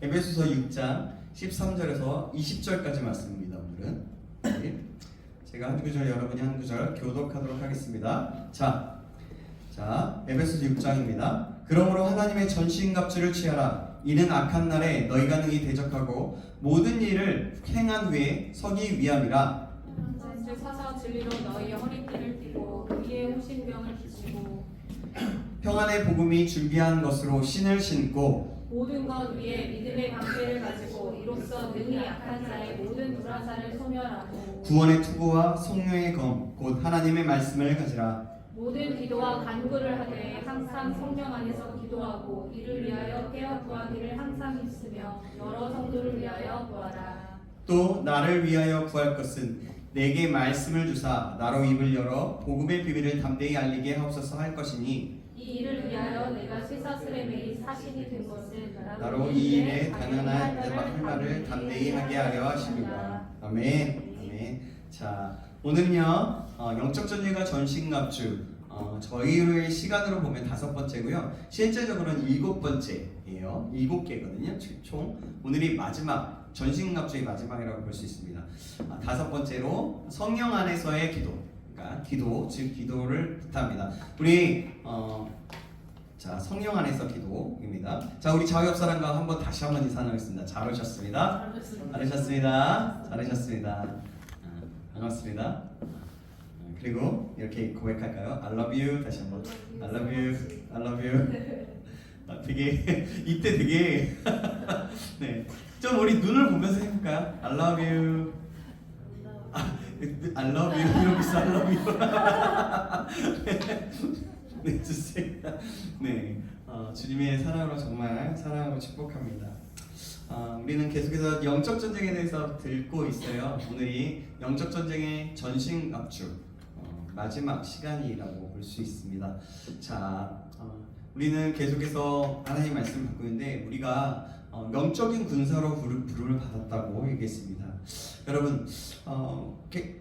에베소서 6장 13절에서 20절까지 말씀입니다. 오늘은 제가 한 구절 여러분이 한 구절 교독하도록 하겠습니다. 자, 에베소서 6장입니다. 그러므로 하나님의 전신갑주를 취하라. 이는 악한 날에 너희가 능히 대적하고 모든 일을 행한 후에 서기 위함이라. 즉 사사 진리로 너희의 허리띠를 띠고 의의 호신병을 비치고 평안의 복음이 준비한 것으로 신을 신고 모든 것 위에 믿음의 방패를 가지고 이로써 능히 약한 자의 모든 불화사를 소멸하고 구원의 투구와 성령의 검 곧 하나님의 말씀을 가지라. 모든 기도와 간구를 하되 항상 성령 안에서 기도하고 이를 위하여 깨어 구하기를 항상 힘쓰며 여러 성도를 위하여 구하라. 또 나를 위하여 구할 것은 내게 말씀을 주사 나로 입을 열어 복음의 비밀을 담대히 알리게 하옵소서 할 것이니 이 일을 위하여 내가 쇠사슬에 매일 사신이 된 것은 나로 이 일에 당연한 할 말을 담대히 하게 하려 하십니다. 아멘. 아멘. 자, 오늘은요 영적 전쟁과 전신갑주 저희의 시간으로 보면 5번째고요. 실제적으로는 7번째예요. 7개거든요. 총 오늘이 마지막 전신갑주의 마지막이라고 볼 수 있습니다. 5번째로 성령 안에서의 기도. 그러니까 기도, 즉 기도를 부탁합니다. 우리 자, 성령 안에서 기도입니다. 자, 우리 좌우 옆 사람과 다시 한번 인사 나누겠습니다. 잘 오셨습니다. 잘하셨습니다. 잘하셨습니다. 반갑습니다. 그리고 이렇게 고백할까요? I love you. 다시 한번 I love you. I love you. 되게 이때 되게 네, 좀 우리 눈을 보면서 해볼까요? I love you. I love you. 이러고 있어. I love you. 네, 좋습니다. 네, 주님의 사랑으로 정말 사랑하고 축복합니다. 우리는 계속해서 영적 전쟁에 대해서 듣고 있어요. 오늘이 영적 전쟁의 전신갑주 마지막 시간이라고 볼 수 있습니다. 자, 우리는 계속해서 하나님 말씀을 받고 있는데 우리가 영적인 군사로 부름을 받았다고 얘기했습니다. 여러분,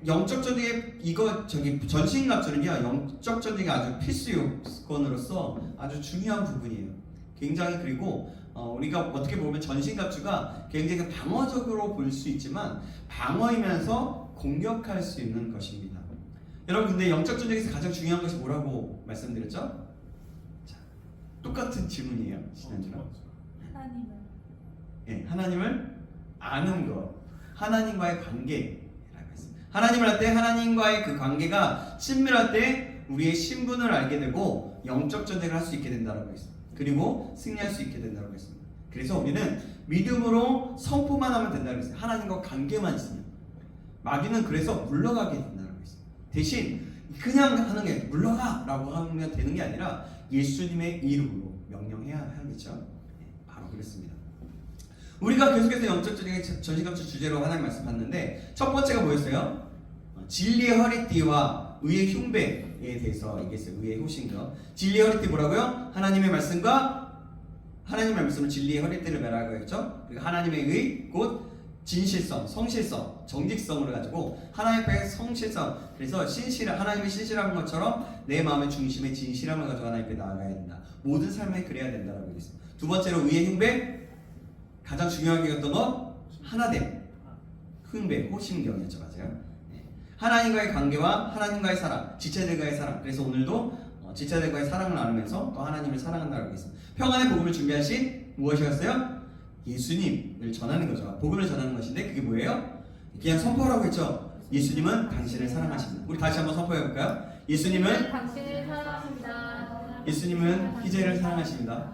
영적 전쟁의 전신갑주는요, 영적 전쟁의 아주 필수 요건으로서 아주 중요한 부분이에요. 굉장히 그리고 우리가 어떻게 보면 전신갑주가 굉장히 방어적으로 볼 수 있지만 방어이면서 공격할 수 있는 것입니다. 여러분, 근데 영적 전쟁에서 가장 중요한 것이 뭐라고 말씀드렸죠? 자, 똑같은 질문이에요. 지난주랑. 하나님을 예, 하나님을 아는 것, 하나님과의 관계라고 했습니다. 하나님을 알 때 하나님과의 그 관계가 친밀할 때 우리의 신분을 알게 되고 영적 전쟁을 할 수 있게 된다고 했습니다. 그리고 승리할 수 있게 된다고 했습니다. 그래서 우리는 믿음으로 선포만 하면 된다고 했어요. 하나님과 관계만 있으면. 마귀는 그래서 물러가게 된다고 했습니다. 대신 그냥 하는 게 물러가라고 하면 되는 게 아니라 예수님의 이름으로 명령해야 하겠죠. 네, 바로 그렇습니다. 우리가 계속해서 영적 전쟁의 전신갑주 주제로 하나님 말씀 봤는데 첫 번째가 뭐였어요? 진리의 허리띠와 의의 흉배에 대해서 얘기했어요. 의의 호신경. 진리의 허리띠 뭐라고요? 하나님의 말씀과 하나님의 말씀을 진리의 허리띠를 매라고 했죠. 그리고 하나님의 의 곧 진실성, 성실성, 정직성을 가지고 하나님 앞에 성실성. 그래서 하나님의 신실한 것처럼 내 마음의 중심에 진실함을 가지고 하나님 앞에 나아가야 된다. 모든 삶에 그래야 된다라고 얘기했습니다. 두 번째로 의의 흉배. 가장 중요하게 여겼던 것 하나됨, 흉배, 호신경이었죠. 맞아요. 네. 하나님과의 관계와 하나님과의 사랑, 지체들과의 사랑. 그래서 오늘도 지체들과의 사랑을 나누면서 또 하나님을 사랑한다고 했습니다. 평안의 복음을 준비하신 무엇이었어요? 예수님을 전하는 거죠. 복음을 전하는 것인데 그게 뭐예요? 그냥 선포라고 했죠. 예수님은 당신을 사랑하십니다. 우리 다시 한번 선포해 볼까요? 예수님은 당신을 사랑하십니다. 예수님은 희재를 사랑하십니다.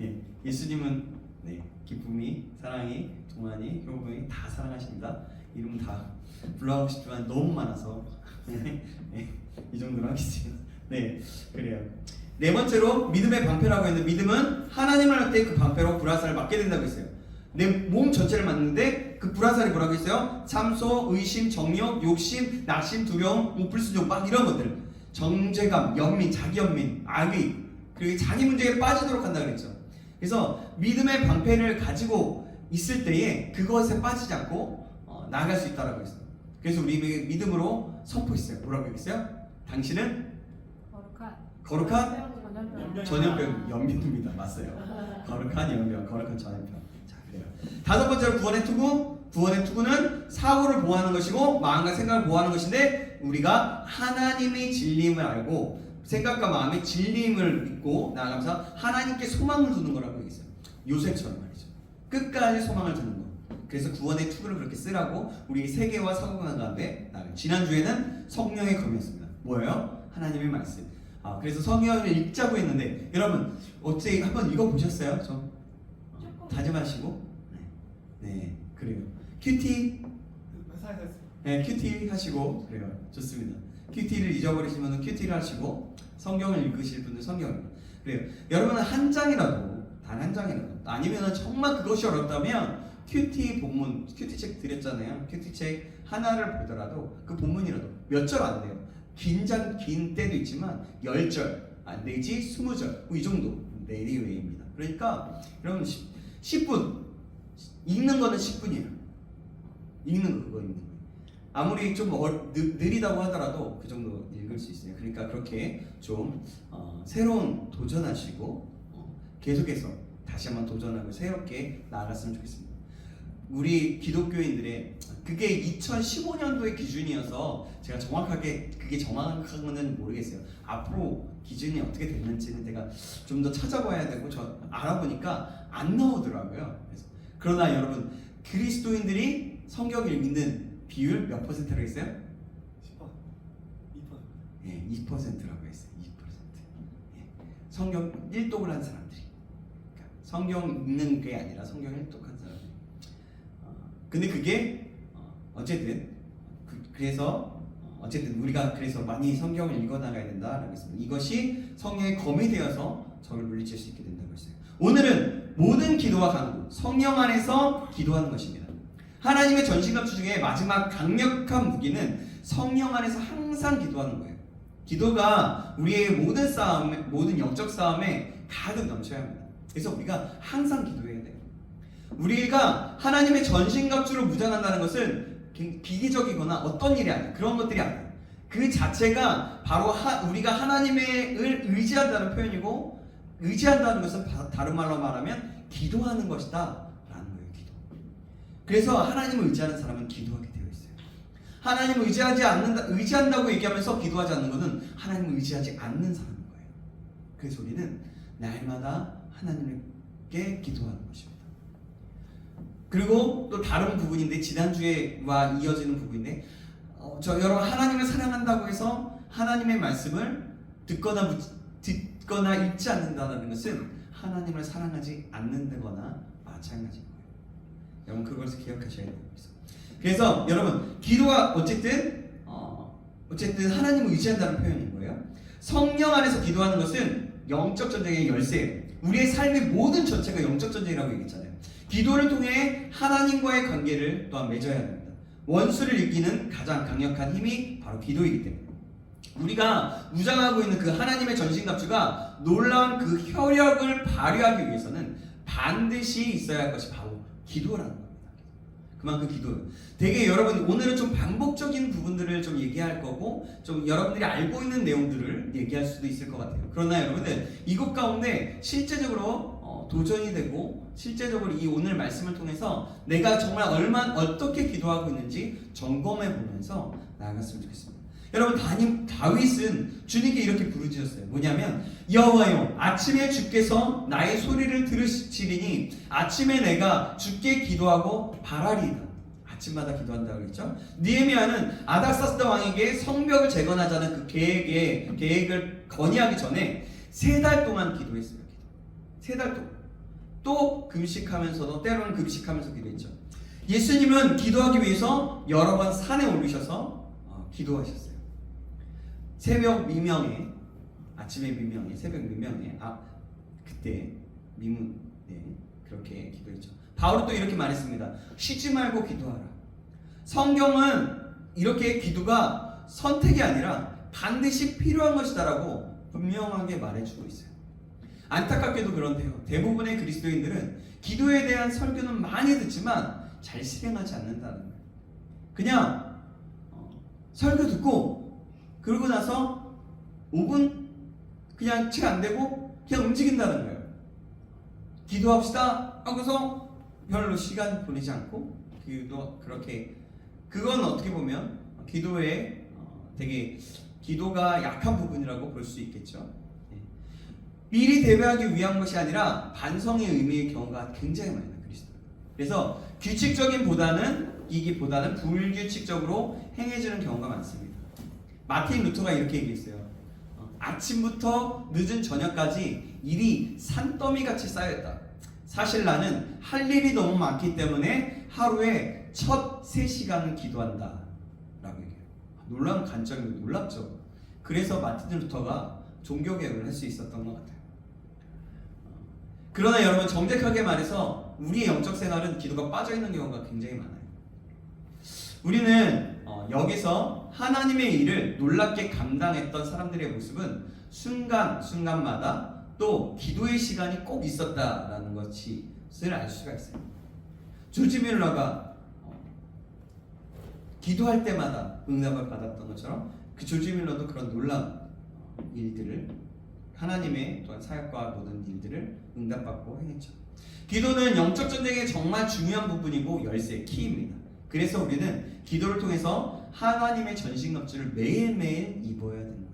예, 예수님은 네, 기쁨이, 사랑이, 동안이, 효금이 다 사랑하십니다. 이름 다 불러하고 싶지만 너무 많아서 네, 이 정도로 하겠습니다. 네, 그래요. 네 번째로 믿음의 방패라고 했는데 믿음은 하나님을 할 때 그 방패로 불화살을 맞게 된다고 했어요. 내 몸 전체를 맞는데 그 불화살이 뭐라고 했어요? 참소, 의심, 정욕, 욕심, 낙심, 두려움, 우풀수족 막 이런 것들, 정죄감, 연민, 자기 연민, 악의, 그리고 자기 문제에 빠지도록 한다고 그랬죠. 그래서 믿음의 방패를 가지고 있을 때에 그것에 빠지지 않고 나아갈 수 있다고 했어요. 그래서 우리 믿음으로 선포했어요. 뭐라고 했어요? 당신은 거룩한 전염병, 연민입니다. 맞아요. 거룩한 연병, 거룩한 전염병. 자, 그래요. 다섯 번째로 구원의 투구. 구원의 투구는 사고를 보호하는 것이고 마음과 생각을 보호하는 것인데 우리가 하나님의 진리임을 알고 생각과 마음의 진리임을 믿고 나아가면서 하나님께 소망을 두는 거라고 얘기했어요. 요셉처럼 말이죠. 끝까지 소망을 두는 거. 그래서 구원의 투구를 그렇게 쓰라고 우리 세계와 사고관 가운데 나아가요. 지난주에는 성령의 검이었습니다. 뭐예요? 하나님의 말씀. 그래서 성경을 읽자고 했는데 여러분 어째 한번 읽어보셨어요? 좀 다짐하시고 네 그래요. 큐티 네 큐티 하시고 그래요. 좋습니다. 큐티를 잊어버리시면 큐티를 하시고 성경을 읽으실 분들 성경을 그래요. 여러분은 한 장이라도 단 한 장이라도 아니면 정말 그것이 어렵다면 큐티 본문 큐티 책 드렸잖아요. 큐티 책 하나를 보더라도 그 본문이라도 몇 절 안 돼요. 긴 때도 있지만 10절 내지 20절 이 정도 내리웨이입니다. 그러니까 여러분 10분 읽는 거는 10분이에요. 읽는 거 그거 읽는 거 아무리 좀 느리다고 하더라도 그 정도 읽을 수 있어요. 그러니까 그렇게 좀 새로운 도전하시고 계속해서 다시 한번 도전하고 새롭게 나아갔으면 좋겠습니다. 우리 기독교인들의 그게 2015년도의 기준이어서 제가 정확하게 그게 정확한지는 모르겠어요. 앞으로 기준이 어떻게 됐는지는 제가 좀 더 찾아봐야 되고 저 알아보니까 안 나오더라고요. 그러나 여러분 그리스도인들이 성경을 읽는 비율 몇 퍼센트라고 했어요? 10%, 2%. 예, 2%라고 했어요. 2%. 예. 성경 1독을 한 사람들이. 그러니까 성경 읽는 게 아니라 성경 1독 한 사람들이. 근데 그게 어쨌든 그래서 어쨌든 우리가 그래서 많이 성경을 읽어 나가야 된다라고 했습니다. 이것이 성령의 검이 되어서 적을 물리칠 수 있게 된다고 했어요. 오늘은 모든 기도와 간구, 성령 안에서 기도하는 것입니다. 하나님의 전신갑주 중에 마지막 강력한 무기는 성령 안에서 항상 기도하는 거예요. 기도가 우리의 모든 싸움, 모든 영적 싸움에 가득 넘쳐야 합니다. 그래서 우리가 항상 기도해야 돼요. 우리가 하나님의 전신갑주로 무장한다는 것은 비기적이거나 어떤 일이 아니에요. 그런 것들이 아니에요. 그 자체가 바로 우리가 하나님을 의지한다는 표현이고 의지한다는 것은 다른 말로 말하면 기도하는 것이다 라는 거예요. 기도. 그래서 하나님을 의지하는 사람은 기도하게 되어 있어요. 하나님을 의지한다고 얘기하면서 기도하지 않는 것은 하나님을 의지하지 않는 사람인 거예요. 그래서 우리는 날마다 하나님께 기도하는 것입니다. 그리고 또 다른 부분인데 지난주에와 이어지는 부분인데 여러분 하나님을 사랑한다고 해서 하나님의 말씀을 듣거나 읽지 않는다는 것은 하나님을 사랑하지 않는다거나 마찬가지인 거예요. 여러분 그것을 기억하셔야 됩니다. 그래서 여러분 기도가 어쨌든 하나님을 의지한다는 표현인 거예요. 성령 안에서 기도하는 것은 영적 전쟁의 열쇠예요. 우리의 삶의 모든 전체가 영적 전쟁이라고 얘기했잖아요. 기도를 통해 하나님과의 관계를 또한 맺어야 합니다. 원수를 이기는 가장 강력한 힘이 바로 기도이기 때문에 우리가 무장하고 있는 그 하나님의 전신갑주가 놀라운 그 혈력을 발휘하기 위해서는 반드시 있어야 할 것이 바로 기도라는 겁니다. 그만큼 기도예요. 되게 여러분 오늘은 좀 반복적인 부분들을 좀 얘기할 거고 좀 여러분들이 알고 있는 내용들을 얘기할 수도 있을 것 같아요. 그러나 여러분들 이것 가운데 실제적으로 도전이 되고 실제적으로 이 오늘 말씀을 통해서 내가 정말 어떻게 기도하고 있는지 점검해 보면서 나아갔으면 좋겠습니다. 여러분 다윗은 주님께 이렇게 부르짖었어요. 뭐냐면 여호와여 아침에 주께서 나의 소리를 들으시리니 아침에 내가 주께 기도하고 바라리이다. 아침마다 기도한다고 그랬죠. 느헤미야는 아닥사스다 왕에게 성벽을 재건하자는 그 계획을 건의하기 전에 3달 동안 기도했어요. 3달 동안 또 금식하면서도 때로는 금식하면서 기도했죠. 예수님은 기도하기 위해서 여러 번 산에 오르셔서 기도하셨어요. 새벽 미명에 그때 그렇게 기도했죠. 바울은 또 이렇게 말했습니다. 쉬지 말고 기도하라. 성경은 이렇게 기도가 선택이 아니라 반드시 필요한 것이다라고 분명하게 말해주고 있어요. 안타깝게도 그런데요. 대부분의 그리스도인들은 기도에 대한 설교는 많이 듣지만 잘 실행하지 않는다는 거예요. 그냥 설교 듣고 그러고 나서 5분 그냥 채 안 되고 그냥 움직인다는 거예요. 기도합시다 하고서 별로 시간 보내지 않고 기도 그렇게 그건 어떻게 보면 기도에 되게 기도가 약한 부분이라고 볼 수 있겠죠. 미리 대비하기 위한 것이 아니라 반성의 의미의 경우가 굉장히 많이 나요. 그래서 규칙적인보다는 불규칙적으로 행해지는 경우가 많습니다. 마틴 루터가 이렇게 얘기했어요. 아침부터 늦은 저녁까지 일이 산더미같이 쌓였다. 사실 나는 할 일이 너무 많기 때문에 하루에 첫 3시간을 기도한다 라고 얘기해요. 놀라운 관점이고 놀랍죠. 그래서 마틴 루터가 종교개혁을 할 수 있었던 것 같아요. 그러나 여러분, 정직하게 말해서 우리의 영적 생활은 기도가 빠져있는 경우가 굉장히 많아요. 우리는 여기서 하나님의 일을 놀랍게 감당했던 사람들의 모습은 순간순간마다 또 기도의 시간이 꼭 있었다라는 것을 알 수가 있어요. 조지 밀러가 기도할 때마다 응답을 받았던 것처럼 그 조지 밀러도 그런 놀라운 일들을 하나님의 또한 사역과 모든 일들을 응답받고 행했죠. 기도는 영적 전쟁의 정말 중요한 부분이고 열쇠, 키입니다. 그래서 우리는 기도를 통해서 하나님의 전신갑주를 매일매일 입어야 되는 거예요.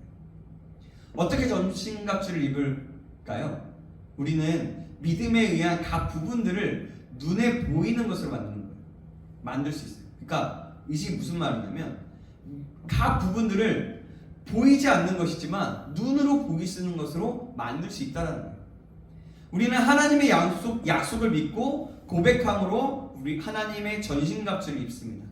어떻게 전신갑주를 입을까요? 우리는 믿음에 의한 각 부분들을 눈에 보이는 것으로 만드는 거예요. 만들 수 있어요. 그러니까 이게 무슨 말이냐면 각 부분들을 보이지 않는 것이지만 눈으로 보기 쓰는 것으로 만들 수 있다는 거예요. 우리는 하나님의 약속을 믿고 고백함으로 우리 하나님의 전신갑주를 입습니다.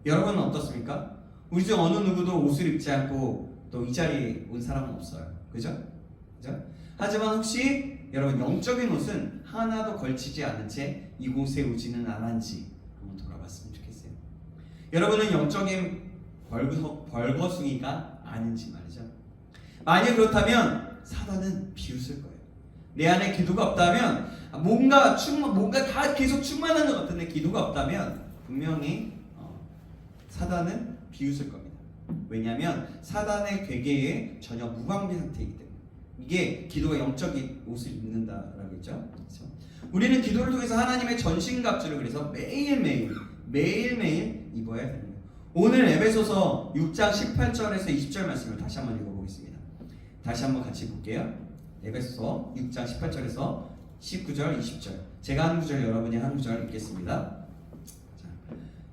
여러분은 어떻습니까? 우리 중 어느 누구도 옷을 입지 않고 또 이 자리에 온 사람은 없어요. 그죠? 하지만 혹시 여러분 영적인 옷은 하나도 걸치지 않은 채 이곳에 오지는 않았는지 한번 돌아봤으면 좋겠어요. 여러분은 영적인 벌거숭이가 아닌지 말이죠. 만약 그렇다면 사단은 비웃을 거예요. 내 안에 기도가 없다면 뭔가 다 계속 충만한 것 같은데 기도가 없다면 분명히 사단은 비웃을 겁니다. 왜냐하면 사단의 괴계에 전혀 무방비 상태이기 때문에 이게 기도가 영적인 옷을 입는다라고 했죠. 그렇죠? 우리는 기도를 통해서 하나님의 전신갑주를 그래서 매일매일 입어야 됩니다. 오늘 에베소서 6장 18절에서 20절 말씀을 다시 한번 읽어보겠습니다. 다시 한번 같이 볼게요. 에베소서 6장 18절에서 19절, 20절. 제가 한 구절, 여러분이 한 구절 읽겠습니다. 자,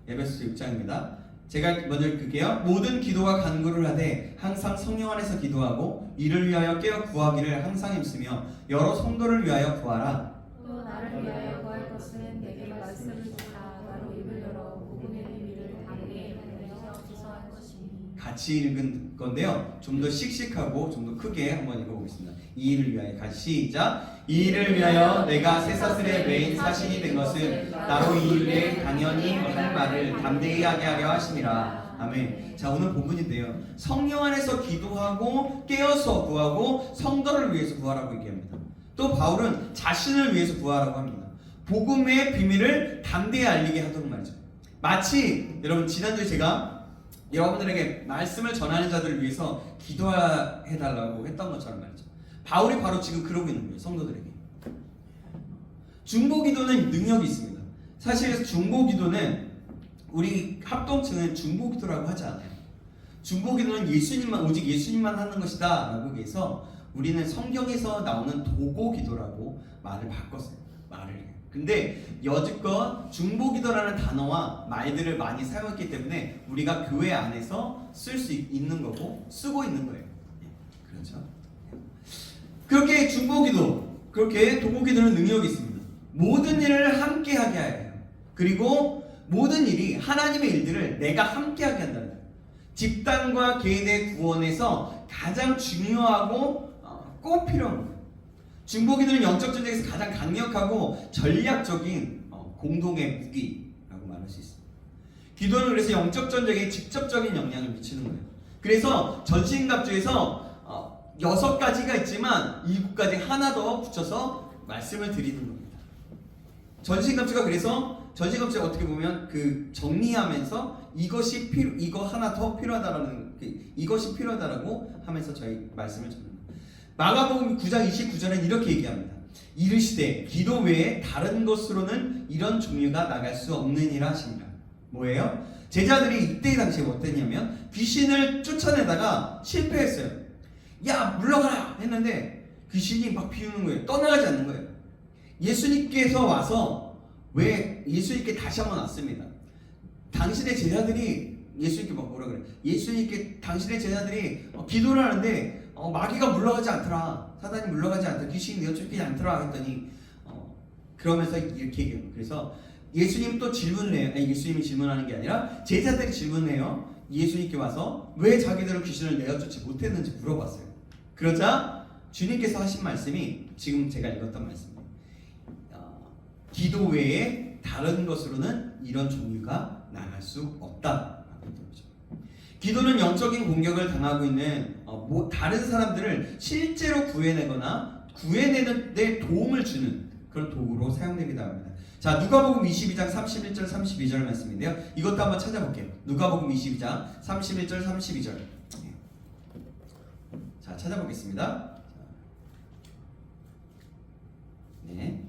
에베소서 6장입니다. 제가 먼저 읽을게요. 모든 기도와 간구를 하되 항상 성령 안에서 기도하고 이를 위하여 깨어 구하기를 항상 힘쓰며 여러 성도를 위하여 구하라. 또 나를 위하여 구할 것은 내게 말씀을 주라. 나로 입을 열어 복음의 비밀을 담게 하여서 할 것이니. 같이 읽은 건데요. 좀 더 씩씩하고 좀 더 크게 한번 읽어보겠습니다. 이 일을 위하여 같이 시작. 이 일을 위하여 내가 쇠사슬의 메인 사신이 된 것은 나로 이 일에 당연히 할 말을 담대히 하게 하려 하심이라. 아멘. 자, 오늘 본문인데요. 성령 안에서 기도하고 깨어서 구하고 성도를 위해서 구하라고 얘기합니다. 또 바울은 자신을 위해서 구하라고 합니다. 복음의 비밀을 담대히 알리게 하도록 말이죠. 마치 여러분 지난주에 제가 여러분들에게 말씀을 전하는 자들을 위해서 기도해달라고 했던 것처럼 말이죠. 바울이 바로 지금 그러고 있는 거예요. 성도들에게. 중보기도는 능력이 있습니다. 사실 중보기도는 우리 합동층은 중보기도라고 하지 않아요. 중보기도는 오직 예수님만 하는 것이다 라고 해서 우리는 성경에서 나오는 도고기도라고 말을 바꿨어요. 근데 여지껏 중보기도라는 단어와 말들을 많이 사용했기 때문에 우리가 교회 안에서 쓸 수 있는 거고 쓰고 있는 거예요. 그렇죠? 그렇게 중보기도, 그렇게 도고기도는 능력이 있습니다. 모든 일을 함께 하게 해요. 그리고 모든 일이 하나님의 일들을 내가 함께 하게 한다는 거예요. 집단과 개인의 구원에서 가장 중요하고 꼭 필요한 거예요. 중보기도는 영적 전쟁에서 가장 강력하고 전략적인 공동의 무기라고 말할 수 있습니다. 기도는 그래서 영적 전쟁에 직접적인 영향을 미치는 거예요. 그래서 전신갑주에서 6가지가 있지만 7가지 하나 더 붙여서 말씀을 드리는 겁니다. 전신갑주가 그래서 전신갑주가 어떻게 보면 그 정리하면서 이거 하나 더 필요하다라는 이것이 필요하다라고 하면서 저희 말씀을 전합니다. 마가복음 9장 29절은 이렇게 얘기합니다. 이르시되 기도 외에 다른 것으로는 이런 종류가 나갈 수 없느니라 하십니다. 뭐예요? 제자들이 이때 당시에 어땠냐면 귀신을 쫓아내다가 실패했어요. 야 물러가라 했는데 귀신이 막 비우는 거예요. 떠나가지 않는 거예요. 예수님께서 와서 왜 예수님께 다시 한번 왔습니다. 당신의 제자들이 예수님께 막 뭐라 그래? 예수님께 당신의 제자들이 기도를 하는데 마귀가 물러가지 않더라. 사단이 물러가지 않더라. 귀신이 내어쫓기지 않더라 했더니 그러면서 이렇게 얘기해요. 그래서 예수님 또 질문을 해요. 아니, 예수님이 질문하는 게 아니라 제자들이 질문을 해요. 예수님께 와서 왜 자기들은 귀신을 내어쫓지 못했는지 물어봤어요. 그러자 주님께서 하신 말씀이 지금 제가 읽었던 말씀입니다. 기도 외에 다른 것으로는 이런 종류가 나갈 수 없다. 기도는 영적인 공격을 당하고 있는 다른 사람들을 실제로 구해내거나 구해내는 데 도움을 주는 그런 도구로 사용되기도 합니다. 자, 누가복음 22장 31절 32절 말씀인데요. 이것도 한번 찾아볼게요. 누가복음 22장 31절 32절. 자, 찾아보겠습니다. 네,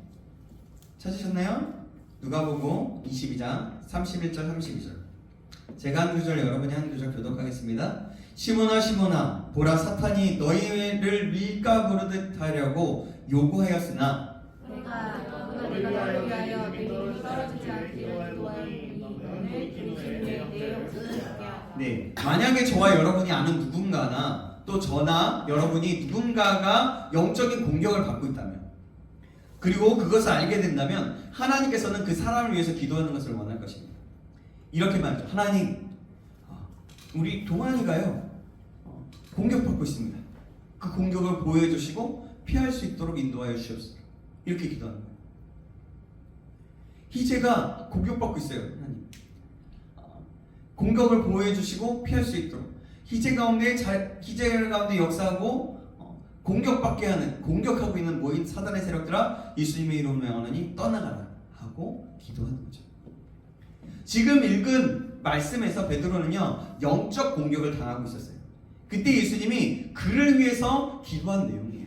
찾으셨나요? 누가복음 22장 31절 32절. 제가 한 구절 여러분이 한 구절 교독하겠습니다. 시몬아 시몬아 보라 사탄이 너희를 밀가 부르듯 하려고 요구하였으나 내가 너를 위하여 내 믿음이 떨어지지 않기를 도와주니 너는 그리스도의 내 영혼을 얻게 하라. 네, 만약에 저와 여러분이 아는 누군가나 또 저나 여러분이 누군가가 영적인 공격을 받고 있다면 그리고 그것을 알게 된다면 하나님께서는 그 사람을 위해서 기도하는 것을 원할 것입니다. 이렇게 말하죠. 하나님, 우리 동환이가요 공격받고 있습니다. 그 공격을 보호해 주시고 피할 수 있도록 인도하여 주시옵소서. 이렇게 기도하는 거예요. 희재가 공격받고 있어요. 하나님, 공격을 보호해 주시고 피할 수 있도록 희재 가운데 역사하고 공격받게 하는 공격하고 있는 모인 사단의 세력들아 예수님의 이름으로 명하노니 떠나가라 하고 기도하는 거죠. 지금 읽은 말씀에서 베드로는요 영적 공격을 당하고 있었어요. 그때 예수님이 그를 위해서 기도한 내용이에요.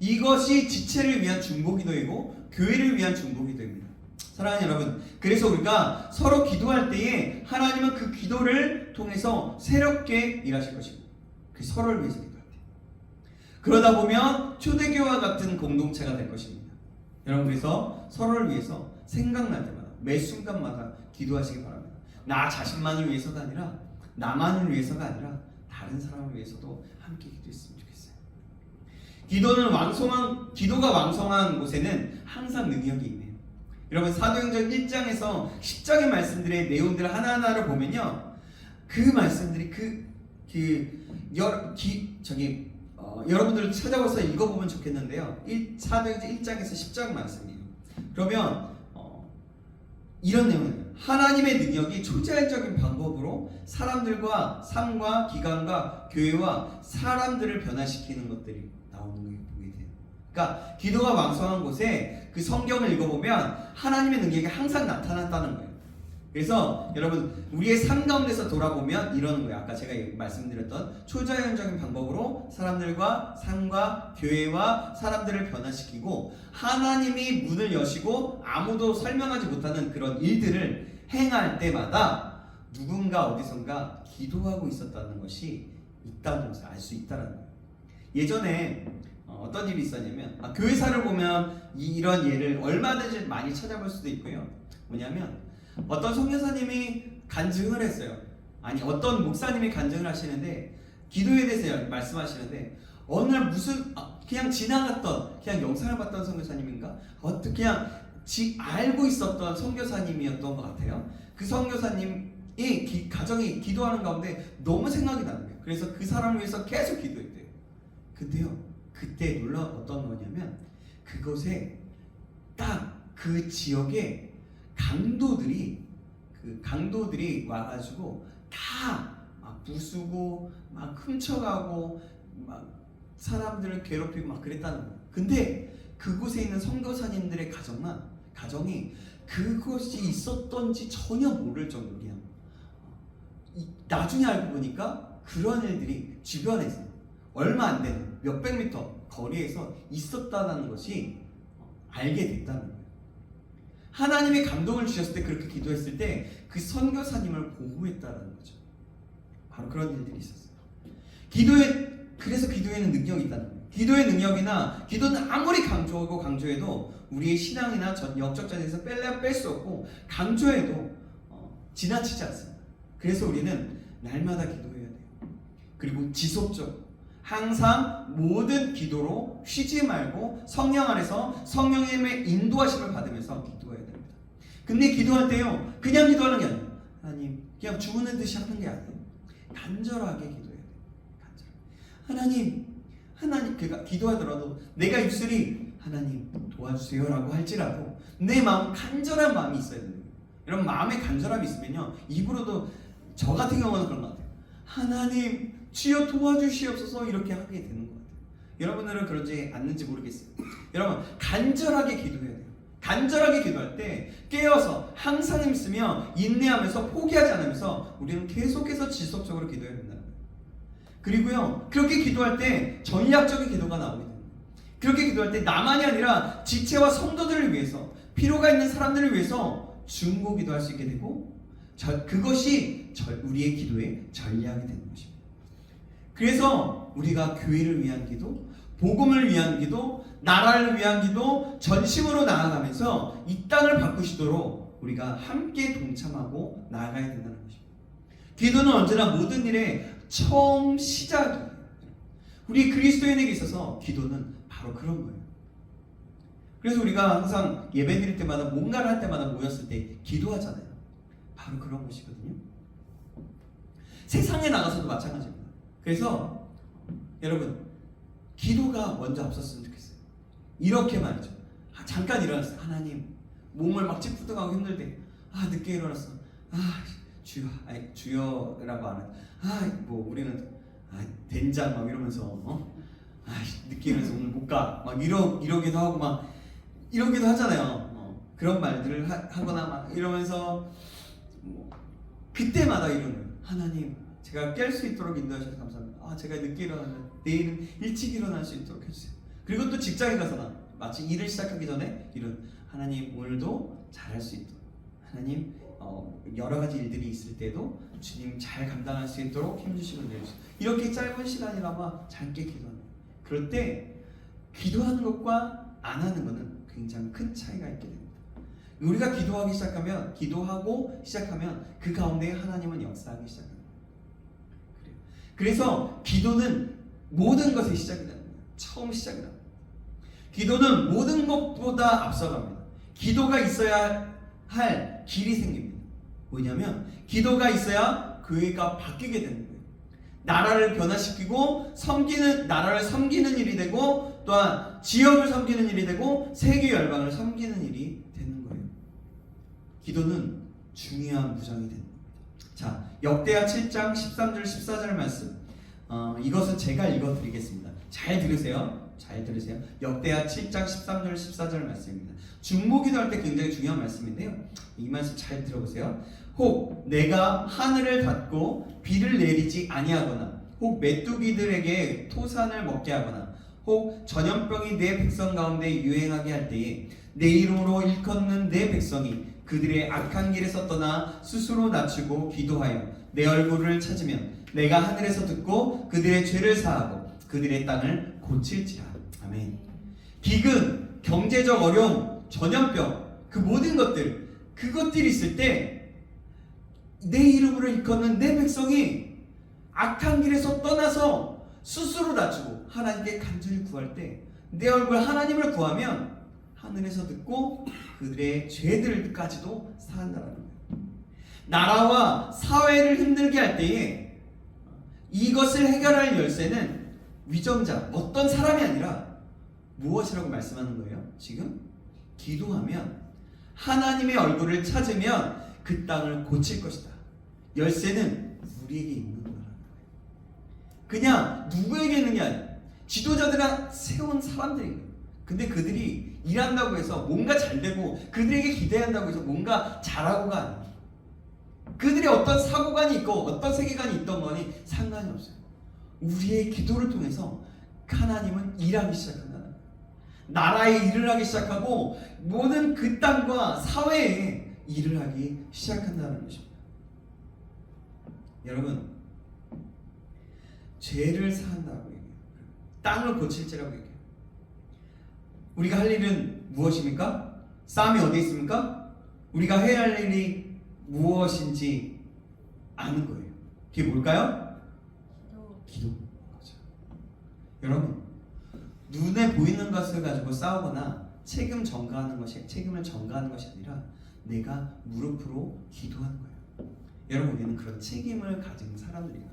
이것이 지체를 위한 중보기도이고 교회를 위한 중보기도입니다. 사랑하는 여러분, 그래서 우리가 서로 기도할 때에 하나님은 그 기도를 통해서 새롭게 일하실 것이고 그 서로를 위해서 기도할 때 그러다 보면 초대교회와 같은 공동체가 될 것입니다. 여러분, 그래서 서로를 위해서 생각날 때마다 매 순간마다 기도하시기 바랍니다. 나 자신만을 위해서가 아니라 나만을 위해서가 아니라 다른 사람을 위해서도 함께 기도했으면 좋겠어요. 기도가 왕성한 곳에는 항상 능력이 있네요. 여러분, 사도행전 1장에서 10장의 말씀들의 내용들을 하나하나를 보면요, 그 말씀들이 여러분들 찾아봐서 읽어보면 좋겠는데요. 사도행전 1장에서 10장 말씀이에요. 그러면 이런 내용은 하나님의 능력이 초자연적인 방법으로 사람들과 삶과 기관과 교회와 사람들을 변화시키는 것들이 나오는 걸 보게 돼요. 그러니까 기도가 왕성한 곳에 그 성경을 읽어보면 하나님의 능력이 항상 나타났다는 거예요. 그래서 여러분, 우리의 삶 가운데서 돌아보면 이러는 거예요. 아까 제가 말씀드렸던 초자연적인 방법으로 사람들과 삶과 교회와 사람들을 변화시키고 하나님이 문을 여시고 아무도 설명하지 못하는 그런 일들을 행할 때마다 누군가 어디선가 기도하고 있었다는 것이 있다는 것을 알 수 있다는 거예요. 예전에 어떤 일이 있었냐면 교회사를 보면 이런 예를 얼마든지 많이 찾아볼 수도 있고요. 뭐냐면 어떤 선교사님이 간증을 했어요. 아니, 어떤 목사님이 간증을 하시는데 기도에 대해서 말씀하시는데 어느 날 그냥 지나갔던 그냥 영상을 봤던 선교사님인가 그냥 알고 있었던 선교사님이었던 것 같아요. 그 선교사님이 가정이 기도하는 가운데 너무 생각이 나는 거예요. 그래서 그 사람을 위해서 계속 기도했대요. 근데요, 그때 어떤 거냐면 그곳에 딱 그 지역에 강도들이 와가지고 다 막 부수고 막 훔쳐가고 막 사람들을 괴롭히고 막 그랬다는 거예요. 근데 그곳에 있는 선교사님들의 가정이 그것이 있었던지 전혀 모를 정도로 그냥 나중에 알고 보니까 그런 일들이 주변에서 얼마 안 되는 몇백 미터 거리에서 있었다는 것이 알게 됐다는 거예요. 하나님이 감동을 주셨을 때 그렇게 기도했을 때 그 선교사님을 보호했다는 거죠. 바로 그런 일들이 있었어요. 그래서 기도에는 능력이 있다는 거예요. 기도의 능력이나 기도는 아무리 강조하고 강조해도 우리의 신앙이나 역적전에서 뺄 수 없고 강조해도 지나치지 않습니다. 그래서 우리는 날마다 기도해야 돼요. 그리고 지속적으로 항상 모든 기도로 쉬지 말고 성령 안에서 성령님의 인도하심을 받으면서 기도해야 됩니다. 근데 기도할 때요, 그냥 기도하는 게 아니에요. 하나님, 그냥 주문의 듯이 하는 게 아니에요. 간절하게 기도해야 돼요. 간절하게. 하나님, 그러니까 기도하더라도 내가 입술이 하나님 도와주세요라고 할지라도 내 마음, 간절한 마음이 있어야 돼요. 여러분, 마음에 간절함이 있으면요, 입으로도, 저 같은 경우는 그런 것 같아요. 하나님 주여 도와주시옵소서 이렇게 하게 되는 것 같아요. 여러분들은 그런지 않는지 모르겠어요. 여러분, 간절하게 기도해야 돼요. 간절하게 기도할 때 깨어서 항상 힘쓰며 인내하면서 포기하지 않으면서 우리는 계속해서 지속적으로 기도해야 된다는 거예요. 그리고요, 그렇게 기도할 때 전략적인 기도가 나오게 됩니다. 그렇게 기도할 때 나만이 아니라 지체와 성도들을 위해서, 필요가 있는 사람들을 위해서 중보 기도할 수 있게 되고, 그것이 우리의 기도의 전략이 되는 것입니다. 그래서 우리가 교회를 위한 기도, 복음을 위한 기도, 나라를 위한 기도, 전심으로 나아가면서 이 땅을 바꾸시도록 우리가 함께 동참하고 나아가야 된다는 것입니다. 기도는 언제나 모든 일의 처음 시작이에요. 우리 그리스도인에게 있어서 기도는 바로 그런 거예요. 그래서 우리가 항상 예배 드릴 때마다 뭔가를 할 때마다 모였을 때 기도하잖아요. 바로 그런 것이거든요. 세상에 나가서도 마찬가지입니다. 그래서 여러분, 기도가 먼저 앞섰으면 좋겠어요. 이렇게 말이죠. 잠깐 일어났어요. 하나님, 몸을 막 찌뿌둥하고 힘들 때, 늦게 일어났어. 주여, 주여라고 안 해. 우리는 된장 막 이러면서 늦게 일어나서 오늘 못 가. 막 이러기도 하고 막 이러기도 하잖아요. 그런 말들을 하거나 막 이러면서 그때마다 이러는 거예요. 하나님, 제가 깰 수 있도록 인도하셔서 감사합니다. 제가 늦게 일어나면 내일은 일찍 일어날 수 있도록 해주세요. 그리고 또 직장에 가서나 마치 일을 시작하기 전에 하나님, 오늘도 잘할 수 있도록, 하나님, 여러 가지 일들이 있을 때도 주님 잘 감당할 수 있도록 힘주시면 되주세요. 이렇게 짧은 시간이나마 짧게 기도하는 거예요. 그럴 때 기도하는 것과 안 하는 것은 굉장히 큰 차이가 있게 됩니다. 우리가 기도하고 시작하면 그 가운데 하나님은 역사하기 시작합니다. 그래서 기도는 모든 것의 시작이라는 거예요. 처음 시작이라는 거예요. 기도는 모든 것보다 앞서갑니다. 기도가 있어야 할 길이 생깁니다. 뭐냐면 기도가 있어야 교회가 바뀌게 되는 거예요. 나라를 변화시키고 나라를 섬기는 일이 되고, 또한 지역을 섬기는 일이 되고, 세계 열방을 섬기는 일이 되는 거예요. 기도는 중요한 무장이 되는 겁니다. 자, 역대하 7장 13절 14절 말씀, 이것은 제가 읽어드리겠습니다. 잘 들으세요. 역대하 7장 13절 14절 말씀입니다. 중보기도 할 때 굉장히 중요한 말씀인데요, 이 말씀 잘 들어보세요. 혹 내가 하늘을 닫고 비를 내리지 아니하거나, 혹 메뚜기들에게 토산을 먹게 하거나, 혹 전염병이 내 백성 가운데 유행하게 할 때에 내 이름으로 일컫는 내 백성이 그들의 악한 길에서 떠나 스스로 낮추고 기도하여 내 얼굴을 찾으면 내가 하늘에서 듣고 그들의 죄를 사하고 그들의 땅을 고칠지라. 아멘. 기근, 경제적 어려움, 전염병, 그 모든 그것들이 있을 때 내 이름으로 일컫는 내 백성이 악한 길에서 떠나서 스스로 낮추고 하나님께 간절히 구할 때 내 얼굴 하나님을 구하면 하늘에서 듣고 그들의 죄들까지도 사한다는 거예요. 나라와 사회를 힘들게 할 때에 이것을 해결할 열쇠는 위정자, 어떤 사람이 아니라 무엇이라고 말씀하는 거예요? 지금 기도하면, 하나님의 얼굴을 찾으면 그 땅을 고칠 것이다. 열쇠는 우리에게 있는 거라는 거예요. 그냥 누구에게 있는 게 아니에요. 지도자들은 세운 사람들인 거예요. 근데 그들이 일한다고 해서 뭔가 잘 되고, 그들에게 기대한다고 해서 뭔가 잘하고가 아니에요. 그들이 어떤 사고관이 있고 어떤 세계관이 있던 거니 상관이 없어요. 우리의 기도를 통해서 하나님은 일하기 시작한다는 거예요. 나라에 일을 하기 시작하고 모든 그 땅과 사회에 일을 하기 시작한다는 것입니다. 여러분, 죄를 사한다고 얘기해요. 땅을 고칠지라고 얘기해요. 우리가 할 일은 무엇입니까? 싸움이 어디 있습니까? 우리가 해야 할 일이 무엇인지 아는 거예요. 그게 뭘까요? 기도. 맞아요. 여러분, 눈에 보이는 것을 가지고 싸우거나 책임을 전가하는 것이 아니라 내가 무릎으로 기도하는 거예요. 여러분, 우리는 그런 책임을 가진 사람들이에요.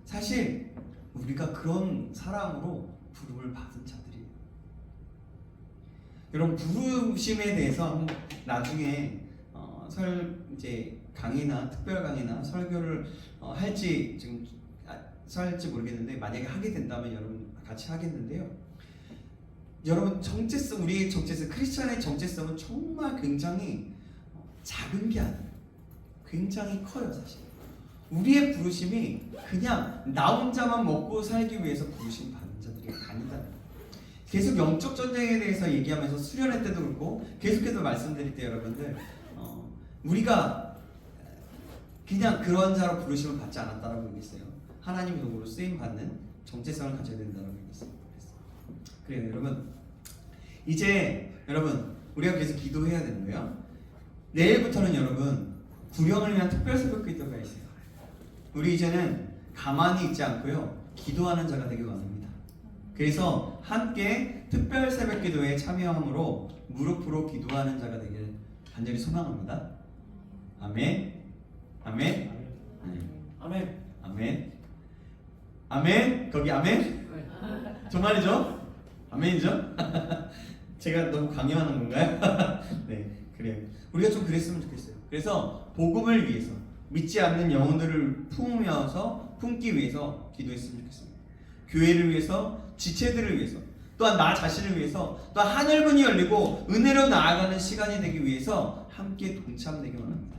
사실 우리가 그런 사람으로 부름을 받은 자들이에요. 여러분, 부르심에 대해서 나중에 이제 강의나 특별 강의나 설교를 할지 지금 할지 모르겠는데, 만약에 하게 된다면 여러분 같이 하겠는데요. 여러분, 우리의 정체성, 크리스천의 정체성은 정말 굉장히 작은 게 아니에요. 굉장히 커요. 사실 우리의 부르심이 그냥 나 혼자만 먹고 살기 위해서 부르심 받는 자들이 아니다. 계속 영적 전쟁에 대해서 얘기하면서 수련회 때도 그렇고 계속해서 말씀드릴 때 여러분들, 우리가 그냥 그런 자로 부르심을 받지 않았다라고 얘기했어요. 하나님의 도구로 쓰임 받는 정체성을 가져야 된다라고 얘기했어요. 그래요, 여러분. 이제 여러분, 우리가 계속 기도해야 되는 거예요. 내일부터는 여러분, 구령을 위한 특별 새벽 기도가 있어요. 우리 이제는 가만히 있지 않고요, 기도하는 자가 되길 원합니다. 그래서 함께 특별 새벽 기도에 참여함으로 무릎으로 기도하는 자가 되길 간절히 소망합니다. 아멘. 아멘. 아멘. 아멘. 아멘. 거기 아멘. 정말이죠? 아멘이죠? 제가 너무 강요하는 건가요? 네, 그래요. 우리가 좀 그랬으면 좋겠어요. 그래서 복음을 위해서, 믿지 않는 영혼들을 품기 위해서 기도했으면 좋겠습니다. 교회를 위해서, 지체들을 위해서, 또한 나 자신을 위해서, 또한 하늘문이 열리고 은혜로 나아가는 시간이 되기 위해서 함께 동참되기 원합니다.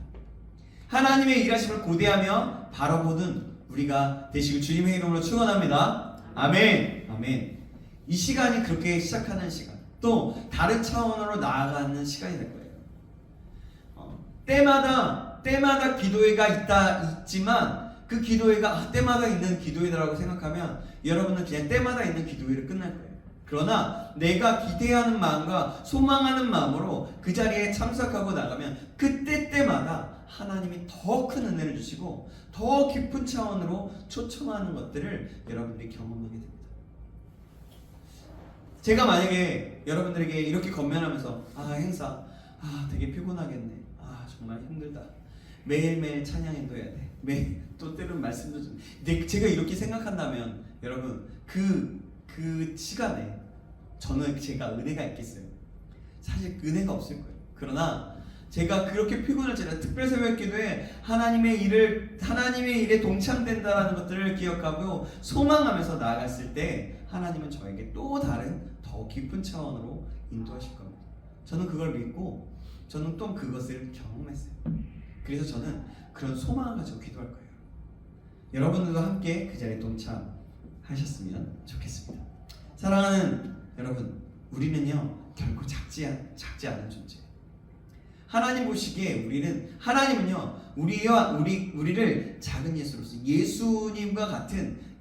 하나님의 일하심을 고대하며 바라보는 우리가 되시길 주님의 이름으로 축원합니다. 아멘. 아멘. 이 시간이 그렇게 시작하는 시간, 또 다른 차원으로 나아가는 시간이 될 거예요. 때마다 기도회가 있지만 그 기도회가 때마다 있는 기도회라고 생각하면 여러분은 그냥 때마다 있는 기도회를 끝날 거예요. 그러나 내가 기대하는 마음과 소망하는 마음으로 그 자리에 참석하고 나가면 그때마다 하나님이 더 큰 은혜를 주시고 더 깊은 차원으로 초청하는 것들을 여러분들이 경험하게 됩니다. 제가 만약에 여러분들에게 이렇게 건면하면서 행사 되게 피곤하겠네, 정말 힘들다, 매일매일 찬양인도 해야 돼, 매일 또 때로는 말씀도 좀, 근데 제가 이렇게 생각한다면 여러분 그 시간에 제가 은혜가 있겠어요? 사실 은혜가 없을 거예요. 그러나 제가 그렇게 피곤할 때 특별 새벽 기도에 하나님의 일에 동참된다라는 것들을 기억하고 소망하면서 나아갔을 때 하나님은 저에게 또 다른 더 깊은 차원으로 인도하실 겁니다. 저는 그걸 믿고 저는 또 그것을 경험했어요. 그래서 저는 그런 소망을 가지고 기도할 거예요. 여러분들도 함께 그 자리에 동참하셨으면 좋겠습니다. 사랑하는 여러분, 우리는요 결코 작지 않은 존재예요. 하나님 보시기에 하나님은요 우리를 작은 예수로서,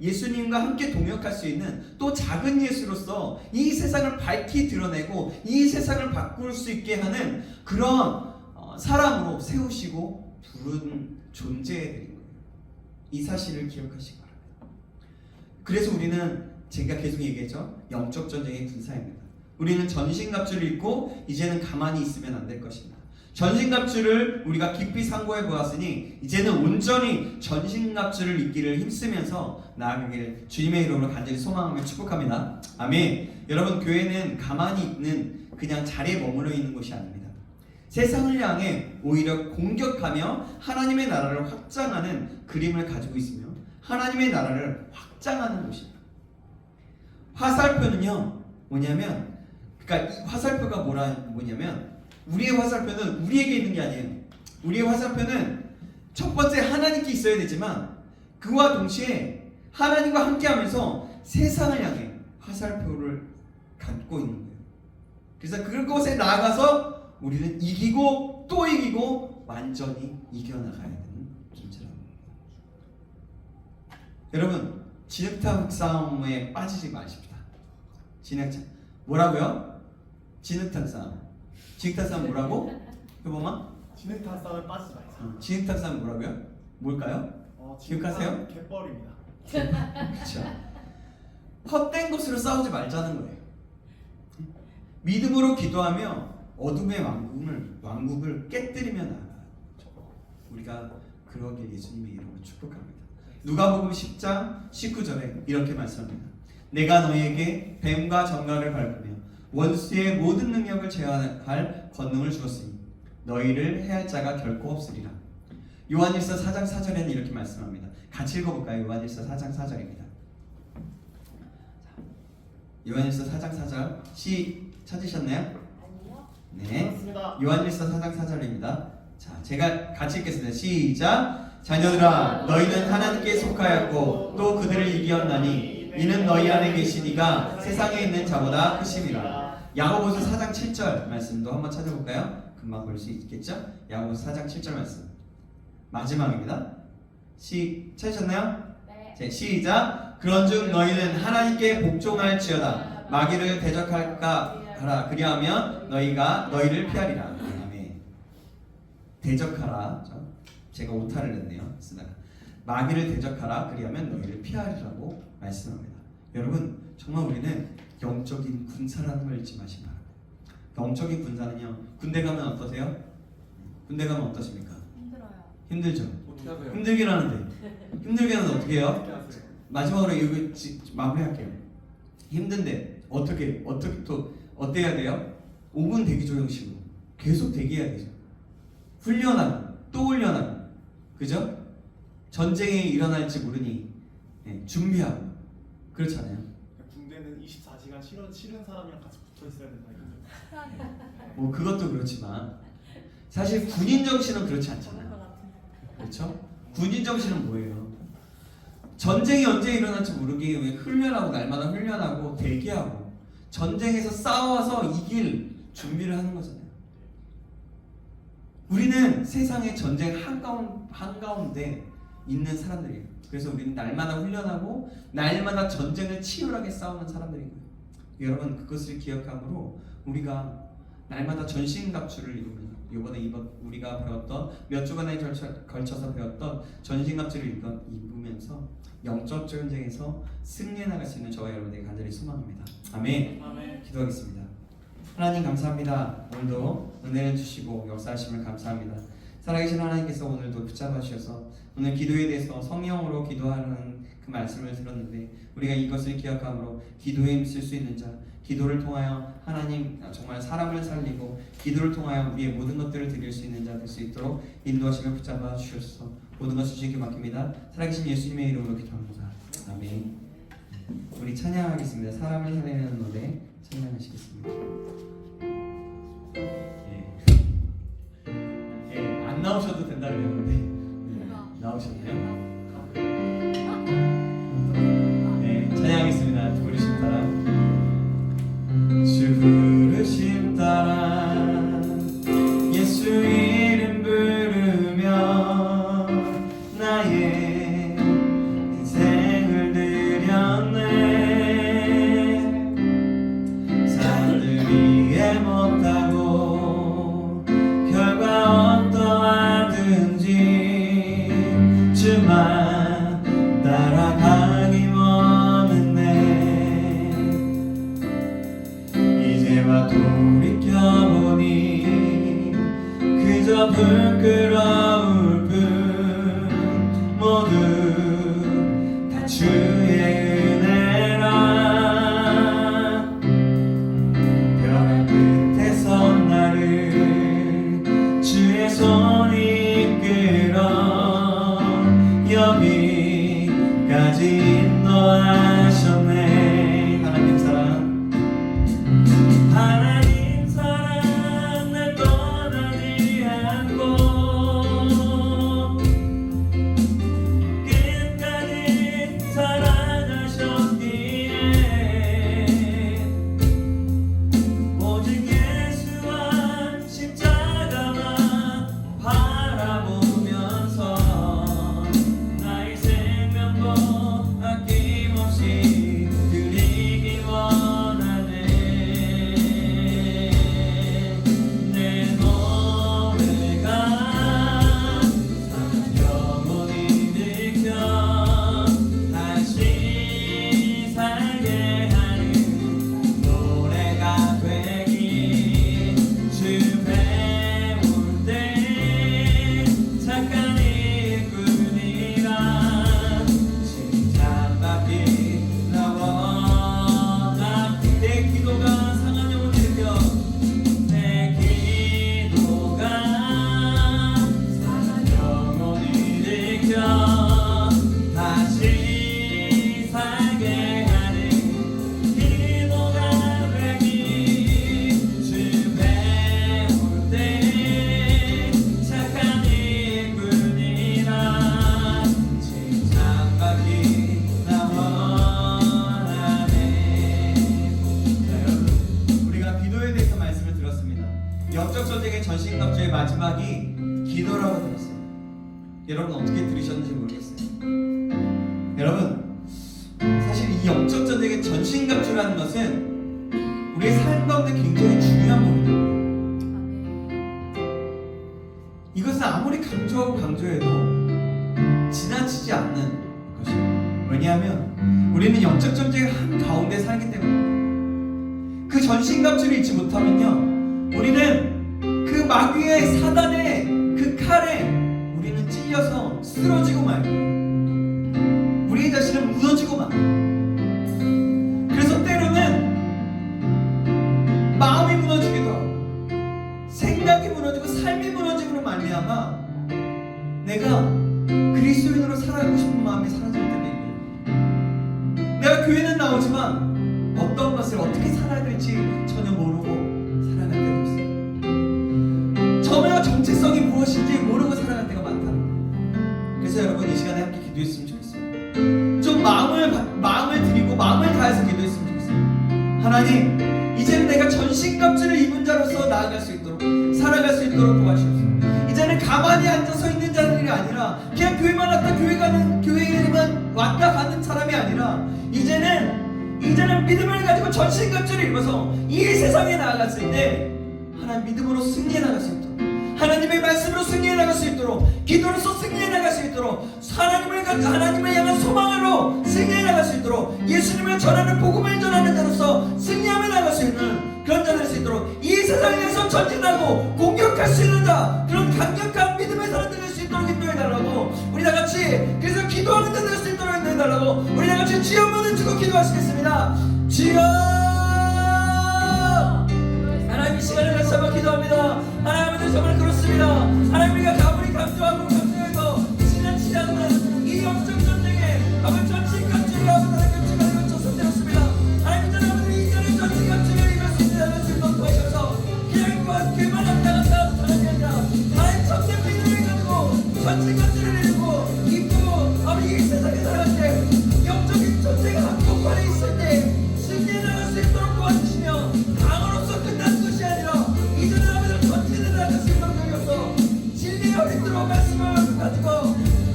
예수님과 함께 동역할 수 있는 또 작은 예수로서 이 세상을 밝히 드러내고 이 세상을 바꿀 수 있게 하는 그런 사람으로 세우시고 부른 존재들인 거예요. 이 사실을 기억하시기 바랍니다. 그래서 우리는, 제가 계속 얘기했죠, 영적 전쟁의 군사입니다. 우리는 전신갑주를 입고 이제는 가만히 있으면 안 될 것입니다. 전신갑주를 우리가 깊이 상고해 보았으니 이제는 온전히 전신갑주를 입기를 힘쓰면서 나아가기를 주님의 이름으로 간절히 소망하며 축복합니다. 아멘. 여러분, 교회는 가만히 있는 그냥 자리에 머물러 있는 곳이 아닙니다. 세상을 향해 오히려 공격하며 하나님의 나라를 확장하는 그림을 가지고 있으며 하나님의 나라를 확장하는 곳입니다. 화살표는요 뭐냐면, 그러니까 이 화살표가 뭐냐면, 우리의 화살표는 우리에게 있는 게 아니에요. 우리의 화살표는 첫 번째 하나님께 있어야 되지만 그와 동시에 하나님과 함께하면서 세상을 향해 화살표를 갖고 있는 거예요. 그래서 그곳에 나아가서 우리는 이기고 또 이기고 완전히 이겨나가야 되는 존재라는 겁니다. 여러분, 진흙탕 싸움에 빠지지 마십시다. 진흙탕 뭐라고요? 진흙탕 싸움. 진흙탕 싸움 뭐라고? 효범아? 진흙탕 싸움에 빠지지 마세요. 진흙탕 싸움 뭐라고요? 뭘까요? 기억하세요? 갯벌입니다. 그렇죠. 헛된 것으로 싸우지 말자는 거예요. 믿음으로 기도하며 어둠의 왕국을 깨뜨리며 나아가죠. 우리가 그러길 예수님의 이름으로 축복합니다. 누가복음 10장 19절에 이렇게 말씀합니다. 내가 너희에게 뱀과 정갈을 밟으며 원수의 모든 능력을 제어할 권능을 주었으니 너희를 해할 자가 결코 없으리라. 요한일서 4장 4절에는 이렇게 말씀합니다. 같이 읽어볼까요? 요한일서 4장 4절입니다. 요한일서 4장 4절 찾으셨나요? 아니요. 네. 그렇습니다. 요한일서 4장 4절입니다. 자, 제가 같이 읽겠습니다. 시작. 자녀들아, 너희는 하나님께 속하였고 또 그들을 이기었나니 이는 너희 안에 계신 이가 세상에 있는 자보다 크심이라. 야고보서 4장 7절 말씀도 한번 찾아볼까요? 금방 볼 수 있겠죠? 야고보서 4장 7절 말씀 마지막입니다. 찾으셨나요? 네. 시작. 그런즉 너희는 하나님께 복종할지어다. 마귀를 대적할까 하라. 그리하면 너희가 너희를 피하리라. 아멘. 대적하라. 제가 오타를 냈네요. 쓰다가 마귀를 대적하라. 그리하면 너희를 피하리라고 말씀합니다. 여러분, 정말 우리는 영적인 군사라는 걸 잊지 마시기 바랍니다. 영적인 군사는요. 군대 가면 어떠세요? 군대 가면 어떠십니까? 힘들어요. 힘들죠. 어떻게 하세요? 힘들긴 하는데 힘들긴 하는데 어떻게 해요? 어떻게 하세요? 마지막으로 이거 마무리할게요. 힘든데 어떻게 또 어때야 돼요? 5분 대기 조형식으로 계속 대기해야 되죠. 훈련하고 또 훈련하고, 그죠? 전쟁이 일어날지 모르니 준비하고 그렇잖아요. 군대는 24시간 싫은 사람이랑 같이 붙어 있어야 된다. 이거죠. 뭐 그것도 그렇지만 사실 군인 정신은 그렇지 않잖아요. 그렇죠? 군인 정신은 뭐예요? 전쟁이 언제 일어날지 모르기 위해 훈련하고 날마다 훈련하고 대기하고 전쟁에서 싸워서 이길 준비를 하는 거잖아요. 우리는 세상의 전쟁 한가운데 있는 사람들이에요. 그래서 우리는 날마다 훈련하고 날마다 전쟁을 치열하게 싸우는 사람들인 거예요. 여러분, 그것을 기억함으로 우리가 날마다 전신갑주를 이번에 우리가 배웠던 몇 주간에 걸쳐서 배웠던 전신갑주를 입으면서 영적 전쟁에서 승리해 나갈 수 있는 저와 여러분들이 간절히 소망합니다. 아멘. 아멘. 기도하겠습니다. 하나님 감사합니다. 오늘도 은혜를 주시고 역사하심을 감사합니다. 살아계신 하나님께서 오늘도 붙잡아 주셔서 오늘 기도에 대해서 성령으로 기도하는 그 말씀을 들었는데 우리가 이것을 기억함으로 기도에 힘쓸 수 있는 자, 기도를 통하여 하나님 정말 사람을 살리고 기도를 통하여 우리의 모든 것들을 드릴 수 있는 자 될 수 있도록 인도하시며 붙잡아 주셔서 모든 것을 주님께 맡깁니다. 살아계신 예수님의 이름으로 기도합니다. 아멘. 우리 찬양하겠습니다. 사람을 살리는 노래 찬양하시겠습니다. 안 나오셔도 된다고 했는데 나오셨네요. 찬양하겠습니다. 부르심 따라 주 부르심 따라 예수 이름 부르며 나의 인생을 드렸네. 사람들이 이해 못하고 결과 어떠하든지 주만 따라가기 원했네. 이제와 돌이켜보니 그저 부끄러울 뿐 모두 다 주의 은혜라. 벽 끝에서 나를 주의 손이 이끌어 여기까지 인도하셨네. 하나님 사랑, 하나님 사랑 날 떠나지 않고 영적 전쟁의 전신갑주의 마지막이 기도라고 들었어요. 여러분 어떻게 들으셨는지 모르겠어요. 여러분 사실 이 영적 전쟁의 전신갑주라는 것은 우리의 삶 가운데 굉장히 중요한 부분입니다. 이것은 아무리 강조하고 강조해도 지나치지 않는 것이에요. 왜냐하면 우리는 영적 전쟁의 한 가운데 살기 때문에 그 전신갑주를 잊지 못하면요, 우리는 그 마귀의 사단의 그 칼에 우리는 찔려서 쓰러지고 말고 우리의 자신은 무너지고 말고. 그래서 때로는 마음이 무너지기도 하고 생각이 무너지고 삶이 무너짐으로 말미암아 내가 그리스도인으로 살아가고 싶은 마음이 사라질 때가 있고요. 내가 교회는 나오지만 어떤 것을 어떻게 살아야 될지 전혀 모르고 살아갈 때도 있어요. 전혀 정체성이 무엇인지 모르고 살아갈 때가 많다는 거예요. 그래서 여러분 이 시간에 함께 기도했으면 좋겠어요. 좀 마음을 드리고 마음을 다해서 기도했으면 좋겠어요. 하나님, 이제는 내가 전신갑주를 입은 자로서 나아갈 수 있도록 살아갈 수 있도록 도와주옵소서. 이제는 가만히 앉아서 있는 자들이 아니라 그냥 교회만 왔다 교회에만 왔다 가는 사람이 아니라 이제는 믿음을 가지고 전신갑주를 입어서 이 세상에 나아갔을 때 하나님 믿음으로 승리해 나갈 수 있도록, 하나님의 말씀으로 승리해 나갈 수 있도록, 기도로서 승리해 나갈 수 있도록, 하나님을 향한 소망으로 승리해 나갈 수 있도록, 예수님을 전하는 복음을 전하는 자로서 승리하며 나갈 수 있는 그런 자들 될 수 있도록, 이 세상에서 전진하고 공격할 수 있는 자, 그런 강력한 믿음의 사람들 될 수 있도록 인도해달라고 우리 다같이, 그래서 기도하는 자 될 수 있도록 인도해달라고 우리 다같이 주여 문을 주고 기도하시겠습니다. 주여, 하나님 이 시간을 다시 한번 기도합니다. 하나님 정말 그렇습니다. 하나님 우리가 아무리 강조하고 강조해도 지나치지 않는 이 영적 전쟁에 아버지 전신갑주를 아버지 하나님 쫓아내었습니다. 하나님 여러분들이 이전에 전신갑주를 입을 수 있는 수 있도록 도와주셔서 그냥 그만 왔다 갔다 하는 게 아니라 하나님 정신 믿음을 가지고 전신갑주를 입고 아버지 이 세상에 살아갈 때 영적인 전쟁가 한복판에 있을 때 승리해 나갈 수 있도록 도와주시며, 강으로서 끝난 것이 아니라 이제는 아버지 전진해 나갈 수 있도록 도와주셔서 진리의 어린들로 말씀을 가지고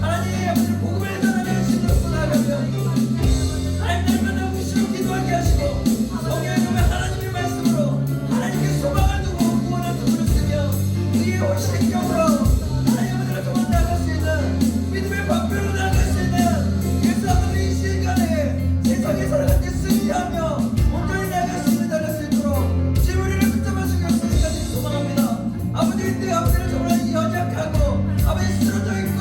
하나님의 아버지 복음을 전하는 신으로서 나아가며 하나님 날마다 무시로 기도하게 하시고 성령의 몸에 하나님의 말씀으로 하나님께 소망을 두고 구원을 두고 쓰며 우리의 온 신경으로 하나님 아버지를 정말 나아갈 수 있는 믿음의 방편으로 나아갈 수 있는, 그래서 아버지 이 시간에 세상에 살아갈 때 승리하며 온전히 나아갈 수 있는 나아갈 수 있도록 주님 우리를 붙잡아주기 위해서 시간을 소망합니다. 아버지 그때 아버지를 정말 연약하고 아버지 쓰러져 있고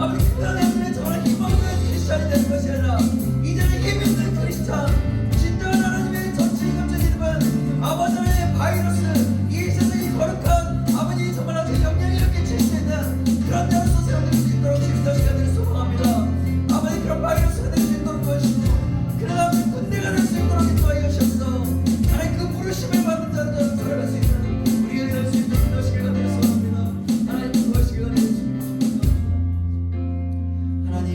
아버지 그때는 아버지는 정말 힘없는 크리스찬이 되는 것이 아니라 이제는 힘있는 크리스찬, 진정한 하나님의 전신갑주 믿음은 아버지 하나님의 바이러스, 이 세상이 거룩한 아버지 정말 아주 영향력을 끼칠 수 있는 그런 자로서 세워질 수 있도록 주님의 시간을 소망합니다. 아버지 그런 바이러스가 될 수 있도록 도와주시고 그런 아버지 군대가 될 수 있도록 인도하여 주셔서 하나님 그 부르심을 받는 자로 살아갈 수 있는 우리가 될 수 있도록 인도하시길 간절히 소망합니다. 하나님 인도하시길 간절히 소망합니다. 하나님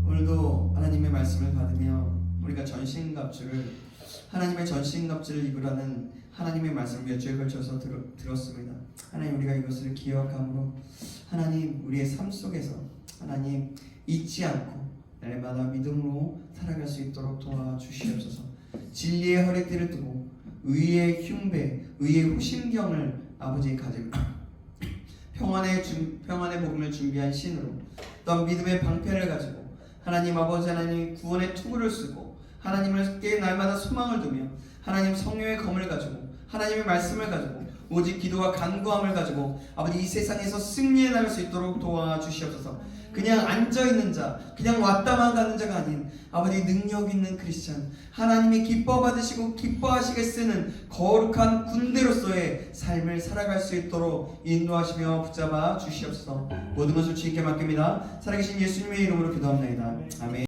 오늘도 하나님의 말씀을 받으며 우리가 하나님의 전신갑주를 입으라는 하나님의 말씀을 몇 주에 걸쳐서 들었습니다. 하나님 우리가 이것을 기억함으로 하나님 우리의 삶 속에서 하나님 잊지 않고 날마다 믿음으로 살아갈 수 있도록 도와주시옵소서. 진리의 허리띠를 두고 의의 흉배, 의의 후심경을 아버지 가지고 평안의 복음을 준비한 신으로 또한 믿음의 방패를 가지고 하나님 아버지 하나님 구원의 투구를 쓰고 하나님께 날마다 소망을 두며 하나님 성령의 검을 가지고 하나님의 말씀을 가지고 오직 기도와 간구함을 가지고 아버지 이 세상에서 승리해 나갈 수 있도록 도와주시옵소서. 그냥 앉아있는 자, 그냥 왔다만 가는 자가 아닌 아버지 능력 있는 크리스찬, 하나님이 기뻐 받으시고 기뻐하시게 쓰는 거룩한 군대로서의 삶을 살아갈 수 있도록 인도하시며 붙잡아 주시옵소서. 모든 것을 주님께 맡깁니다. 살아계신 예수님의 이름으로 기도합니다. 아멘.